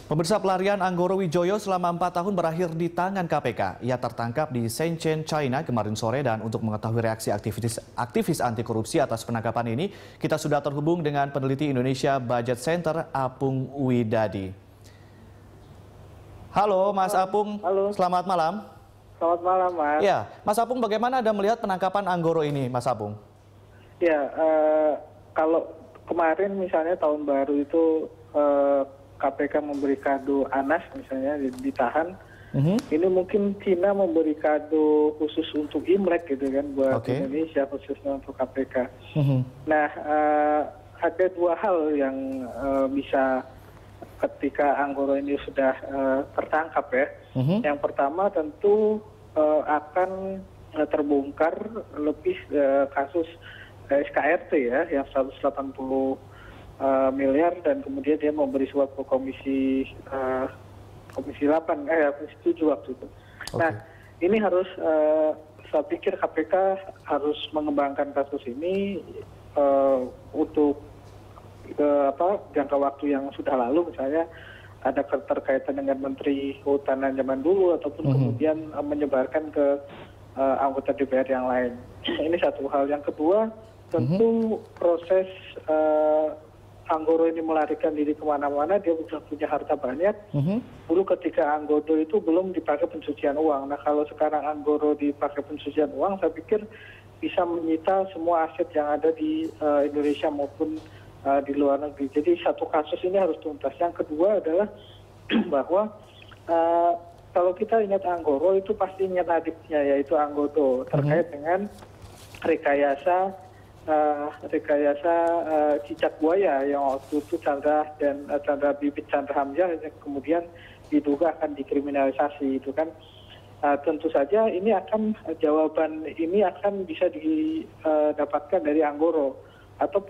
Pemirsa, pelarian Anggoro Wijoyo selama 4 tahun berakhir di tangan KPK. Ia tertangkap di Shenzhen, China kemarin sore, dan untuk mengetahui reaksi aktivis anti korupsi atas penangkapan ini, kita sudah terhubung dengan peneliti Indonesia Budget Center, Apung Widadi. Halo Mas Apung, Halo. Selamat malam. Selamat malam, Mas. Ya, Mas Apung, bagaimana Anda melihat penangkapan Anggoro ini, Mas Apung? Ya, kalau kemarin misalnya tahun baru itu KPK memberi kado Anas misalnya ditahan. Ini mungkin Cina memberi kado khusus untuk Imlek gitu kan buat Indonesia, khususnya untuk KPK. Nah, ada dua hal yang bisa ketika Anggoro ini sudah tertangkap ya. Yang pertama tentu akan terbongkar lebih kasus SKRT ya, yang 180 miliar, dan kemudian dia memberi suap ke komisi 8, komisi 7 waktu itu. Nah, ini harus saya pikir KPK harus mengembangkan kasus ini untuk jangka waktu yang sudah lalu, misalnya ada keterkaitan dengan Menteri Kehutanan zaman dulu, ataupun kemudian menyebarkan ke anggota DPR yang lain. Ini satu hal. Yang kedua, tentu proses Anggoro ini melarikan diri kemana-mana, dia sudah punya harta banyak. Dulu ketika Anggoro itu belum dipakai pencucian uang. Nah, kalau sekarang Anggoro dipakai pencucian uang, saya pikir bisa menyita semua aset yang ada di Indonesia maupun di luar negeri. Jadi satu kasus ini harus tuntas. Yang kedua adalah bahwa kalau kita ingat Anggoro itu pasti ingat adiknya, yaitu Anggodo, terkait dengan rekayasa cicak buaya yang waktu itu Chandra Bibit Chandra Hamzah kemudian diduga akan dikriminalisasi itu kan. Tentu saja ini jawaban ini akan bisa didapatkan dari Anggoro,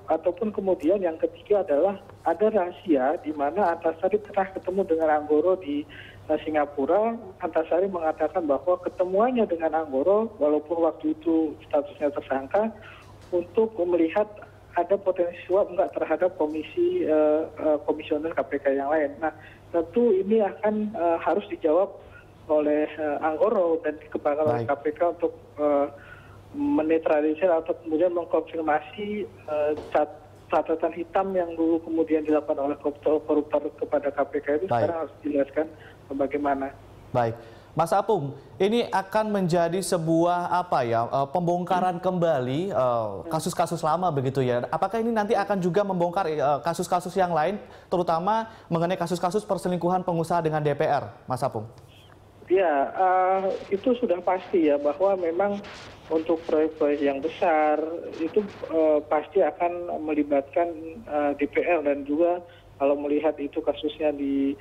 ataupun kemudian yang ketiga adalah ada rahasia di mana Antasari pernah ketemu dengan Anggoro di Singapura. Antasari mengatakan bahwa ketemuannya dengan Anggoro walaupun waktu itu statusnya tersangka, untuk melihat ada potensi suap enggak terhadap komisioner KPK yang lain. Nah, tentu ini akan harus dijawab oleh Anggoro dan dikembangkan oleh KPK untuk menetralisir atau kemudian mengkonfirmasi catatan hitam yang dulu kemudian dilakukan oleh koruptor kepada KPK itu. Sekarang harus dijelaskan bagaimana. Baik. Mas Apung, ini akan menjadi sebuah pembongkaran kembali kasus-kasus lama begitu ya. Apakah ini nanti akan juga membongkar kasus-kasus yang lain, terutama mengenai kasus-kasus perselingkuhan pengusaha dengan DPR, Mas Apung? Ya, itu sudah pasti ya, bahwa memang untuk proyek-proyek yang besar itu pasti akan melibatkan DPR, dan juga kalau melihat itu kasusnya di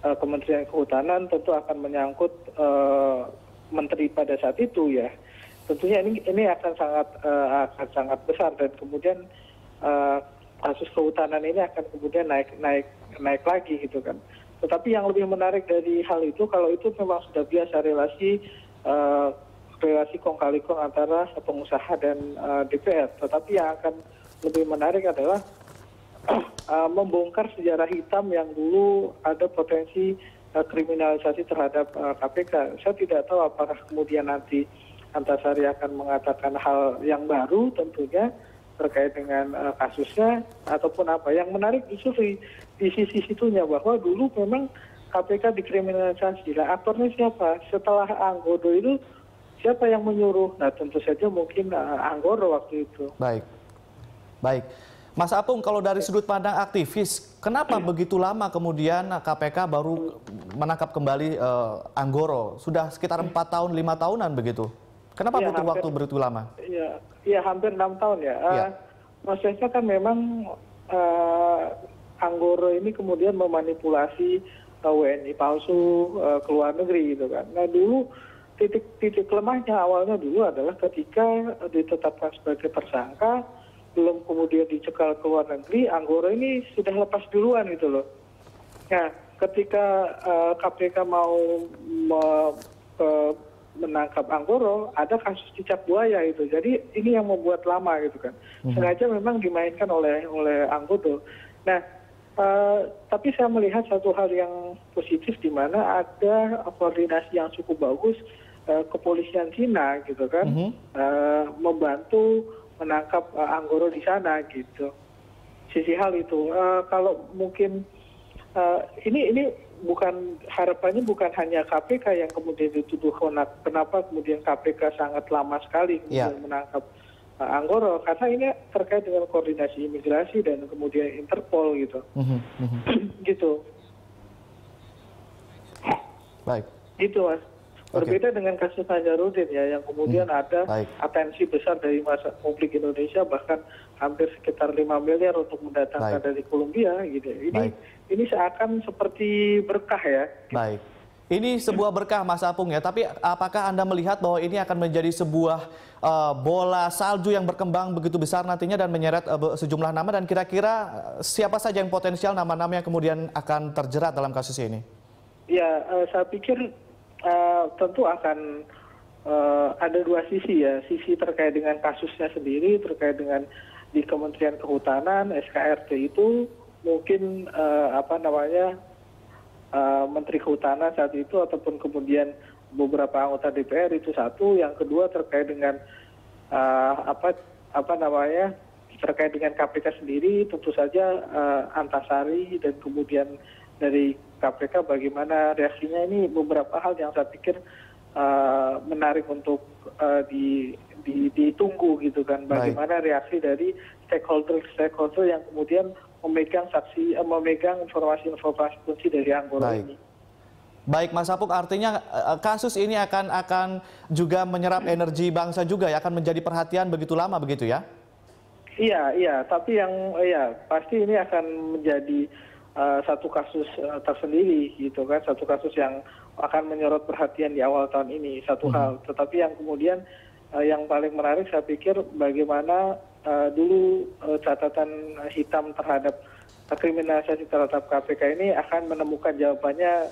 Kementerian Kehutanan tentu akan menyangkut menteri pada saat itu ya. Tentunya ini akan sangat besar, dan kemudian kasus kehutanan ini akan kemudian naik lagi gitu kan. Tetapi yang lebih menarik dari hal itu, kalau itu memang sudah biasa relasi kong kali kong antara pengusaha dan DPR. Tetapi yang akan lebih menarik adalah membongkar sejarah hitam yang dulu ada potensi kriminalisasi terhadap KPK. Saya tidak tahu apakah kemudian nanti Antasari akan mengatakan hal yang baru tentunya terkait dengan kasusnya ataupun apa. Yang menarik justru di sisi situnya, bahwa dulu memang KPK dikriminalisasi. Nah, aktornya siapa? Setelah Anggoro itu siapa yang menyuruh? Nah, tentu saja mungkin Anggoro waktu itu. Baik. Mas Apung, kalau dari sudut pandang aktivis, kenapa begitu lama kemudian KPK baru menangkap kembali Anggoro? Sudah sekitar 4 tahun, 5 tahunan begitu. Kenapa butuh waktu begitu lama? Iya, hampir 6 tahun ya. Prosesnya kan memang Anggoro ini kemudian memanipulasi WNI palsu ke luar negeri gitu kan. Nah, dulu titik lemahnya awalnya dulu adalah ketika ditetapkan sebagai tersangka, belum kemudian dicekal ke luar negeri, Anggoro ini sudah lepas duluan gitu loh. Nah, ketika KPK mau menangkap Anggoro, ada kasus cicak buaya itu. Jadi ini yang membuat lama gitu kan. Sengaja memang dimainkan oleh Anggoro. Nah, Tapi saya melihat satu hal yang positif di mana ada koordinasi yang cukup bagus kepolisian Cina gitu kan, membantu menangkap Anggoro di sana gitu. Sisi hal itu, kalau mungkin ini bukan harapannya bukan hanya KPK yang kemudian dituduh kenapa kemudian KPK sangat lama sekali kemudian menangkap Anggoro, karena ini terkait dengan koordinasi imigrasi dan kemudian Interpol gitu. Gitu. Baik. Gitu Mas. Berbeda dengan kasus Nazarudin ya, yang kemudian ada atensi besar dari masa publik Indonesia, bahkan hampir sekitar 5 miliar untuk mendatangkan dari Kolombia gitu. Ini seakan seperti berkah ya. Baik. Ini sebuah berkah Mas Apung ya, tapi apakah Anda melihat bahwa ini akan menjadi sebuah bola salju yang berkembang begitu besar nantinya dan menyeret sejumlah nama, dan kira-kira siapa saja yang potensial nama-nama yang kemudian akan terjerat dalam kasus ini? Ya, saya pikir tentu akan ada dua sisi ya, sisi terkait dengan kasusnya sendiri, terkait dengan di Kementerian Kehutanan, SKRT itu mungkin Menteri Kehutanan saat itu ataupun kemudian beberapa anggota DPR itu satu, yang kedua terkait dengan terkait dengan KPK sendiri, tentu saja Antasari dan kemudian dari KPK bagaimana reaksinya. Ini beberapa hal yang saya pikir menarik untuk ditunggu gitu kan, bagaimana reaksi dari stakeholder yang kemudian memegang informasi-informasi kunci dari Anggoro ini. Baik Mas Apung, artinya kasus ini akan juga menyerap energi bangsa juga ya, akan menjadi perhatian begitu lama begitu ya? Iya, tapi pasti ini akan menjadi satu kasus tersendiri gitu kan, satu kasus yang akan menyorot perhatian di awal tahun ini, satu hal. Tetapi yang kemudian yang paling menarik saya pikir bagaimana dulu catatan hitam terhadap kriminalisasi terhadap KPK ini akan menemukan jawabannya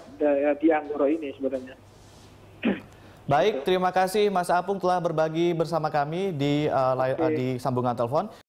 di Anggoro ini sebenarnya. Baik, terima kasih Mas Apung telah berbagi bersama kami di sambungan telepon.